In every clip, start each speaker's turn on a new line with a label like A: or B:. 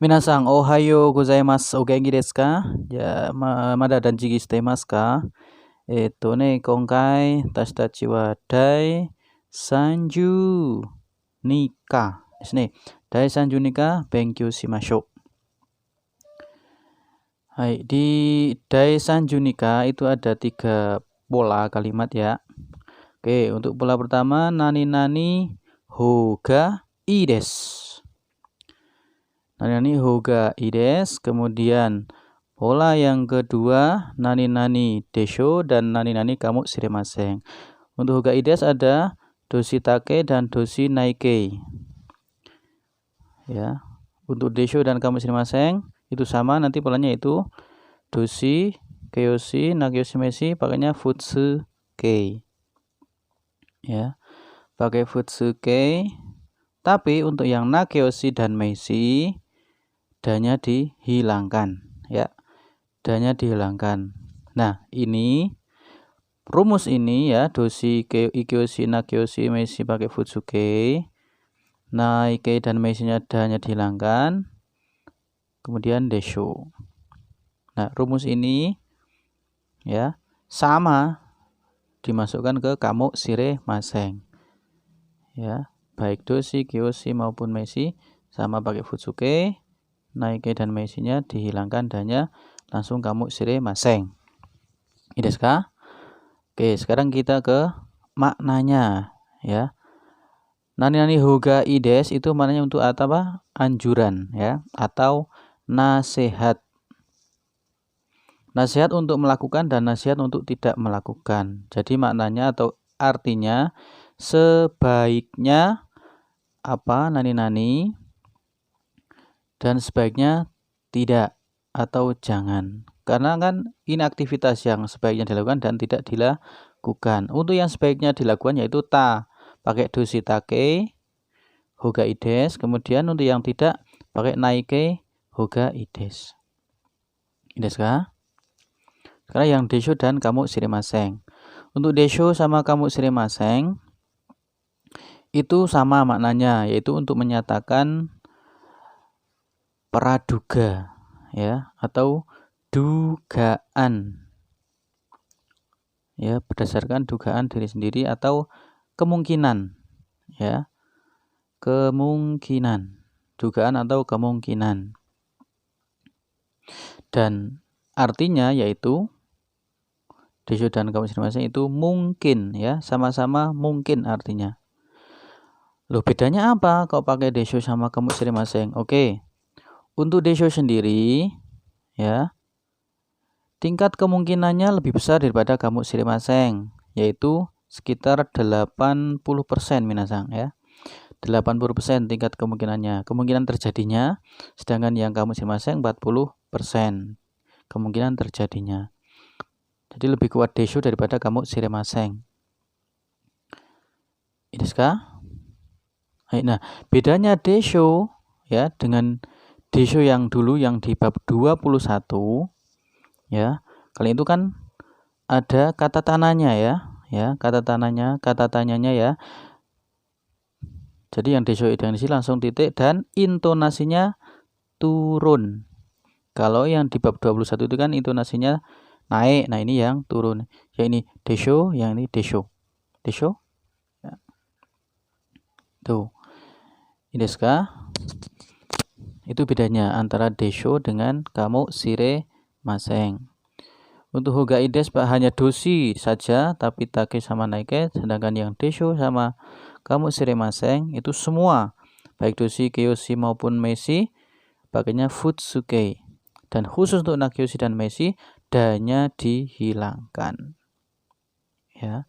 A: Minasang, ohayo gozaimasu. O genki desu ka? Ya, mada danjiki shitemasu ka? Konkai tashi tachi wa dai 30 nika desu ne. Dai 30 nika benkyou shimashou. Hai, di dai 30 nika itu ada 3 pola kalimat ya. Oke, untuk pola pertama nani hoga ii desu. Nani hoga ii desu. Kemudian pola yang kedua nani desho dan nani kamu shiremasen. Untuk hoga ii desu ada doshi take dan doshi naike. Ya. Untuk desho dan kamu shiremasen itu sama, nanti polanya itu doshi, kyoshi, nakyoshi meshi pakainya futsuke. Ya. Pakai futsuke. Tapi untuk yang nakyoshi dan meshi danya dihilangkan ya. Danya dihilangkan. Nah, ini rumus ini ya, doshi, kyoshi, nakyoshi, meshi pakai futsuke. Naike dan meshinya danya dihilangkan. Kemudian desho. Nah, rumus ini ya sama dimasukkan ke kamu shiremasen. Ya, baik doshi, kyoshi maupun meshi sama pakai futsuke. Naike dan meshinya dihilangkan danya langsung kamu shiremasen. Ini desu ka? Oke, sekarang kita ke maknanya ya. Nani hoga ii desu itu maknanya untuk apa? Anjuran ya, atau nasihat. Nasihat untuk melakukan dan nasihat untuk tidak melakukan. Jadi maknanya atau artinya sebaiknya apa nani dan sebaiknya tidak atau jangan. Karena kan ini aktivitas yang sebaiknya dilakukan dan tidak dilakukan. Untuk yang sebaiknya dilakukan yaitu pakai doshi take hoga ii desu. Kemudian untuk yang tidak pakai naike hoga ii desu. Ini desu ka? Sekarang yang desho dan kamu shiremasen. Untuk desho sama kamu shiremasen itu sama maknanya, yaitu untuk menyatakan praduga ya, atau dugaan. Ya, berdasarkan dugaan diri sendiri atau kemungkinan ya. Kemungkinan, dugaan atau kemungkinan. Dan artinya yaitu desho dan kamu shiremasen itu mungkin ya, sama-sama mungkin artinya. Loh, bedanya apa kalau pakai desho sama kamu shiremasen? Oke. Untuk desho sendiri ya, tingkat kemungkinannya lebih besar daripada kamu shiremasen, yaitu sekitar 80% minasang ya. 80% tingkat kemungkinannya, kemungkinan terjadinya, sedangkan yang kamu shiremasen 40% kemungkinan terjadinya. Jadi lebih kuat desho daripada kamu shiremasen. Ini desu ka? Nah, bedanya desho ya dengan desho yang dulu yang di bab 21 ya. Kali itu kan ada kata tananya ya, kata tanyanya ya. Jadi yang desho yang isi langsung titik dan intonasinya turun. Kalau yang di bab 21 itu kan intonasinya naik. Nah, ini yang turun. Ya, ini desho, yang ini desho. Desho. Ya. Tuh. Ini desu ka? Itu bedanya antara desho dengan kamu shiremasen. Untuk hoga ii desu hanya doshi saja, tapi take sama naike. Sedangkan yang desho sama kamu shiremasen itu semua, baik doshi, kyoshi maupun meshi pakainya futsuke. Dan khusus untuk nakyoshi dan meshi danya dihilangkan. Ya.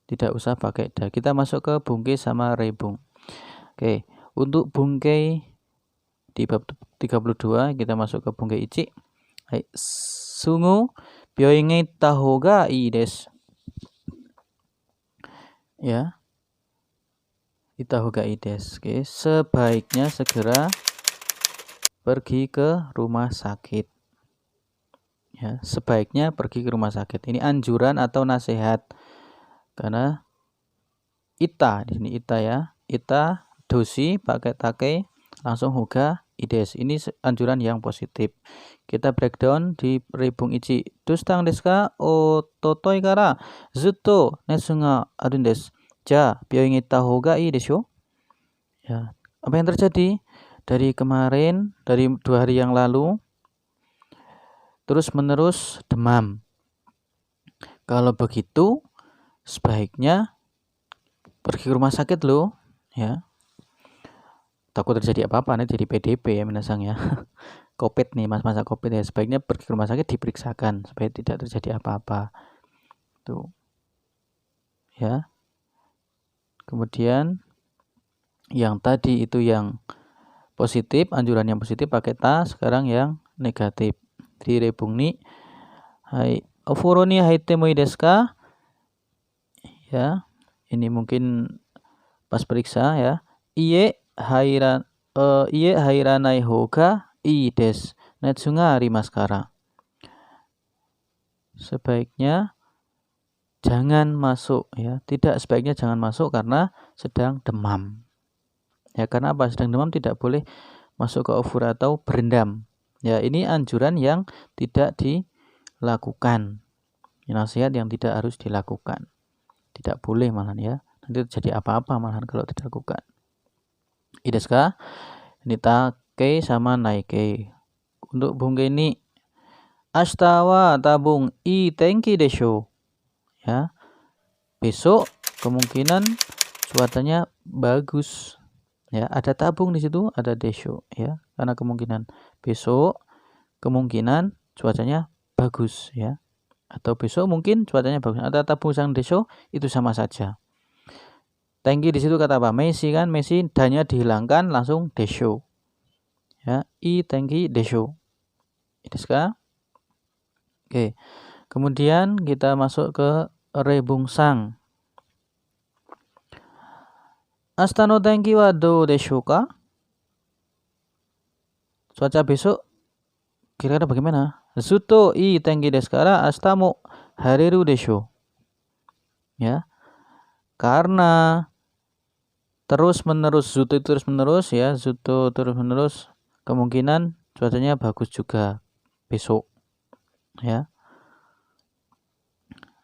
A: Tidak usah pakai da. Kita masuk ke bungkei sama rebung. Oke, untuk bungkei di bab 32 kita masuk ke bungkei ichi. Hai, sungu byouin e itta hoga ii desu. Ya. Itta hoga ii desu. Oke, sebaiknya segera pergi ke rumah sakit. Ya, sebaiknya pergi ke rumah sakit. Ini anjuran atau nasihat. Karena ita di sini ita ya. Ita doshi pakai take langsung hoga ides. Ini anjuran yang positif. Kita breakdown di Rebung Ichi. Dustang desu ka? O totoi kara zutto netsu ga arun desu. Ja, byoin itta houga ii desho. Ya, apa yang terjadi? Dari kemarin, dari 2 hari yang lalu, terus menerus demam. Kalau begitu, sebaiknya pergi ke rumah sakit loh, ya. Takut terjadi apa-apa, nanti jadi PDP ya minasang ya. COVID nih, masa COVID ya. Sebaiknya pergi ke rumah sakit diperiksakan supaya tidak terjadi apa-apa. Tuh. Ya. Kemudian yang tadi itu yang positif, anjuran yang positif pakai ta, sekarang yang negatif. Di Rebung ni, hai, ofuro ni haite moi desu ka? Ya, ini mungkin pas periksa ya. Iye hairanai houga ii desu. Netsu ga arimasu kara. Sebaiknya jangan masuk ya. Tidak, sebaiknya jangan masuk karena sedang demam. Ya, karena apa? Sedang demam tidak boleh masuk ke ofura atau berendam. Ya, ini anjuran yang tidak dilakukan. Nasihat yang tidak harus dilakukan. Tidak boleh malahan ya. Nanti terjadi apa-apa malahan kalau tidak dilakukan. Ides ka? Ini take sama naike. Untuk bungke ini ashita wa tabung ii tenki desho. Ya. Besok kemungkinan cuacanya bagus. Ya, ada tabung di situ, ada desho ya. Karena kemungkinan besok kemungkinan cuacanya bagus ya. Atau besok mungkin cuacanya bagus. Ada tabung sang desho, itu sama saja. Tengki di situ kata apa? Messi kan, Messi danya dihilangkan langsung desho. Ya, i tengki desho. Desu ka? Oke. Kemudian kita masuk ke Rebung sang. Ashita no tenki wa dou desho ka? Cuaca besok kira-kira bagaimana? Zutto ii tenki desu kara ashita mo hareru desho. Ya. Karena terus-menerus, zutto terus-menerus ya, zutto terus-menerus, kemungkinan cuacanya bagus juga besok. Ya.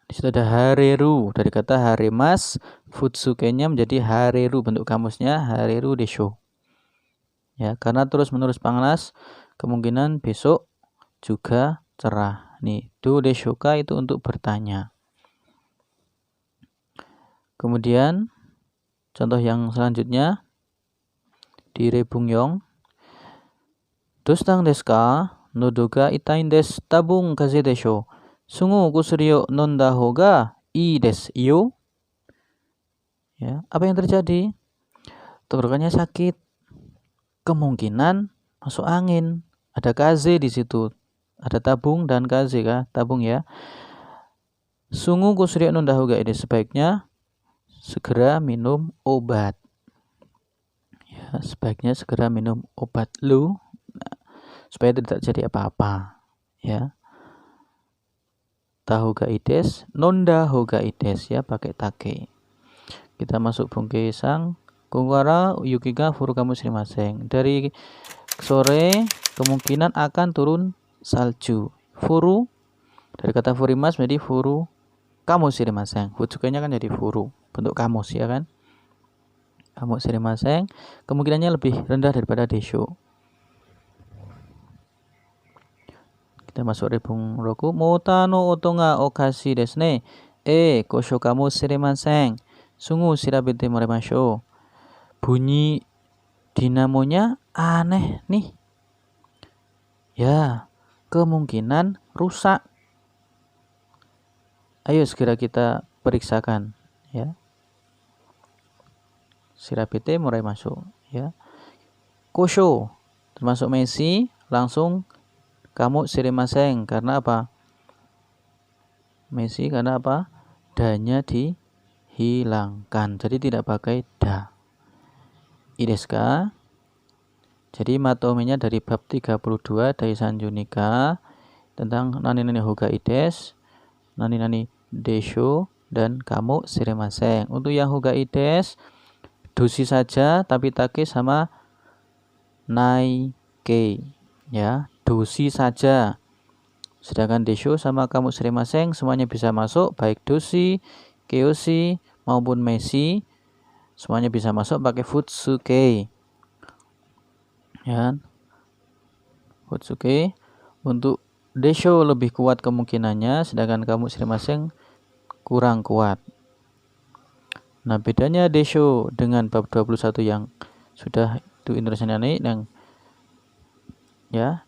A: Di situ ada hareru, dari kata haremas, futsuke-nya menjadi hareru, bentuk kamusnya hareru desho. Ya, karena terus-menerus panas, kemungkinan besok juga cerah. Nih, do desho ka itu untuk bertanya. Kemudian contoh yang selanjutnya di Rebung Yong. Dostang desu ka? Nodo ga itain desu. Tabung kaze desho. Sungu kusuri o nonda houga ii desu iyo. Ya, apa yang terjadi? Tenggorokannya sakit. Kemungkinan masuk angin. Ada kaze di situ. Ada tabung dan kaze kah? Tabung ya. Sungu kusuri o nonda houga ii desu. Sebaiknya segera minum obat. Ya, sebaiknya segera minum obat lu supaya tidak jadi apa-apa. Ya. Tahu ga ides, nonda hoga ides ya, pakai take. Kita masuk bungke sang. Kungara yuki ga furukamu shimasen. Dari sore kemungkinan akan turun salju. Furu dari kata furimas menjadi furu kamu shimasen. Futsukenya kan jadi furu, bentuk kamus ya kan. Kamu shimasen kemungkinannya lebih rendah daripada desho. Kita masuk Rebung Roku. Mota no oto ga okashi desu ne. Kosho kamu shiremasen. Sungguh shirabete moremashou. Bunyi dinamonya aneh nih. Ya, kemungkinan rusak. Ayo segera kita periksakan ya. Shirabete moremashou ya. Kosho termasuk Messi, langsung kamu shiremasen. Karena apa? Messi karena apa? Danya dihilangkan. Jadi tidak pakai da. Ides ka? Jadi matomenya dari bab 32 Daisan Junika tentang nani-nani hoga ides, nani-nani desho, dan kamu shiremasen. Untuk yang hoga ides, dosi saja tapi take sama nai kei, ya, doshi saja. Sedangkan desho sama kamus rimaseng semuanya bisa masuk, baik doshi, keyoshi maupun meshi, semuanya bisa masuk pakai futsukei. Ya. Futsuke. Untuk desho lebih kuat kemungkinannya, sedangkan kamus rimaseng kurang kuat. Nah, bedanya desho dengan bab 21 yang sudah itu intonasinya naik, yang ya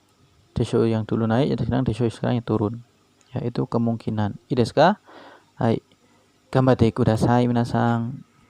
A: desho yang dulu naik, sekarang desho sekarang yang turun. Ya, itu kemungkinan. I desu ka? Hai. Gambatte kudasai minasang.